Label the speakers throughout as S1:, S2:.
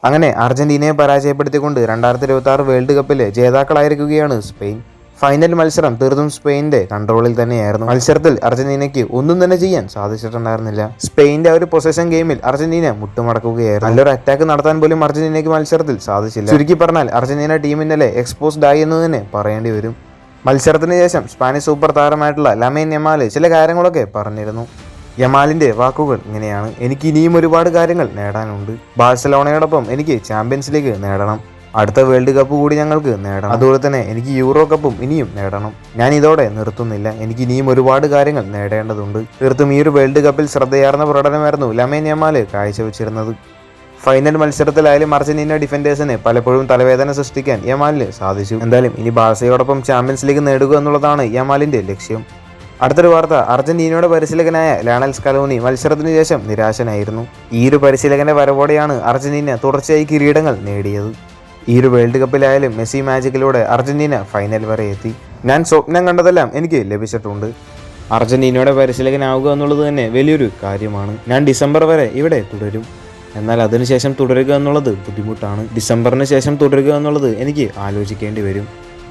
S1: അങ്ങനെ അർജന്റീനയെ പരാജയപ്പെടുത്തിക്കൊണ്ട് 2026 world കപ്പിലെ ജേതാക്കളായിരിക്കുകയാണ് Spain. Final മത്സരം തീർത്തും സ്പെയിനിന്റെ കൺട്രോളിൽ തന്നെയായിരുന്നു. മത്സരത്തിൽ അർജന്റീനയ്ക്ക് ഒന്നും തന്നെ ചെയ്യാൻ സാധിച്ചിട്ടുണ്ടായിരുന്നില്ല. സ്പെയിനിന്റെ ഒരു പൊസഷൻ ഗെയിമിൽ അർജന്റീന മുട്ടുമടക്കുകയായിരുന്നു. നല്ലൊരു അറ്റാക്ക് നടത്താൻ പോലും അർജന്റീനയ്ക്ക് മത്സരത്തിൽ സാധിച്ചില്ല. ചുരുക്കി പറഞ്ഞാൽ അർജന്റീന ടീം ഇന്നലെ എക്സ്പോസ്ഡ് ആയി എന്ന് തന്നെ പറയേണ്ടി വരും. മത്സരത്തിന് ശേഷം സ്പാനിഷ് സൂപ്പർ താരമായിട്ടുള്ള ലമീൻ യമാൽ ചില കാര്യങ്ങളൊക്കെ പറഞ്ഞിരുന്നു. യമാലിന്റെ വാക്കുകൾ ഇങ്ങനെയാണ്: എനിക്ക് ഇനിയും ഒരുപാട് കാര്യങ്ങൾ നേടാനുണ്ട്. ബാഴ്സലോണയോടൊപ്പം എനിക്ക് ചാമ്പ്യൻസ് ലീഗ് നേടണം. അടുത്ത വേൾഡ് കപ്പ് കൂടി ഞങ്ങൾക്ക് നേടണം. അതുപോലെ തന്നെ എനിക്ക് യൂറോ കപ്പും ഇനിയും നേടണം. ഞാൻ ഇതോടെ നിർത്തുന്നില്ല. എനിക്ക് ഇനിയും ഒരുപാട് കാര്യങ്ങൾ നേടേണ്ടതുണ്ട്. തീർത്തും ഈ ഒരു വേൾഡ് കപ്പിൽ ശ്രദ്ധയാർന്ന പ്രകടനമായിരുന്നു ലമീൻ യമാൽ കാഴ്ചവെച്ചിരുന്നത്. ഫൈനൽ മത്സരത്തിലായാലും അർജന്റീന ഡിഫൻഡേഴ്സിന് പലപ്പോഴും തലവേദന സൃഷ്ടിക്കാൻ യമാലിന് സാധിച്ചു. എന്തായാലും ഇനി ബാഴ്സയോടൊപ്പം ചാമ്പ്യൻസ് ലീഗ് നേടുക എന്നുള്ളതാണ് യമാലിന്റെ ലക്ഷ്യം. അടുത്തൊരു വാർത്ത: അർജന്റീനയുടെ പരിശീലകനായ ലയണൽ സ്കലോനി മത്സരത്തിന് ശേഷം നിരാശനായിരുന്നു. ഈ ഒരു പരിശീലകന്റെ വരവോടെയാണ് അർജന്റീന തുടർച്ചയായി കിരീടങ്ങൾ നേടിയത്. ഈ ഒരു വേൾഡ് കപ്പിലായാലും മെസ്സി മാജിക്കിലൂടെ അർജന്റീന ഫൈനൽ വരെ എത്തി. ഞാൻ സ്വപ്നം കണ്ടതെല്ലാം എനിക്ക് ലഭിച്ചിട്ടുണ്ട്. അർജന്റീനയുടെ പരിശീലകനാവുക എന്നുള്ളത് തന്നെ വലിയൊരു കാര്യമാണ്. ഞാൻ ഡിസംബർ വരെ ഇവിടെ തുടരും. എന്നാൽ അതിനുശേഷം തുടരുക എന്നുള്ളത് ബുദ്ധിമുട്ടാണ്. ഡിസംബറിന് ശേഷം തുടരുക എന്നുള്ളത് എനിക്ക് ആലോചിക്കേണ്ടി വരും.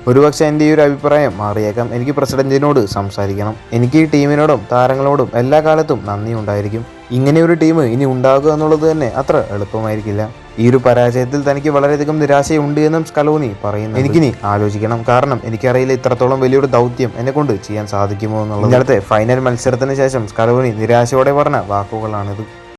S1: ഒരുപക്ഷെ എൻ്റെ ഈ ഒരു അഭിപ്രായം മാറിയേക്കാം. എനിക്ക് പ്രസിഡന്റിനോട് സംസാരിക്കണം. എനിക്ക് ഈ ടീമിനോടും താരങ്ങളോടും എല്ലാ കാലത്തും നന്ദി ഉണ്ടായിരിക്കും. ഇങ്ങനെയൊരു ടീം ഇനി ഉണ്ടാകുക എന്നുള്ളത് തന്നെ അത്ര എളുപ്പമായിരിക്കില്ല. ഈ ഒരു പരാജയത്തിൽ തനിക്ക് വളരെയധികം നിരാശയുണ്ട് എന്നും സ്കലോനി പറയുന്നു. എനിക്കിനി ആലോചിക്കണം. കാരണം എനിക്കറിയില്ല ഇത്രത്തോളം വലിയൊരു ദൗത്യം എന്നെ കൊണ്ട് ചെയ്യാൻ സാധിക്കുമോ എന്നുള്ളത്. ഇന്നലത്തെ ഫൈനൽ മത്സരത്തിന് ശേഷം സ്കലോനി നിരാശയോടെ പറഞ്ഞ വാക്കുകളാണിത്.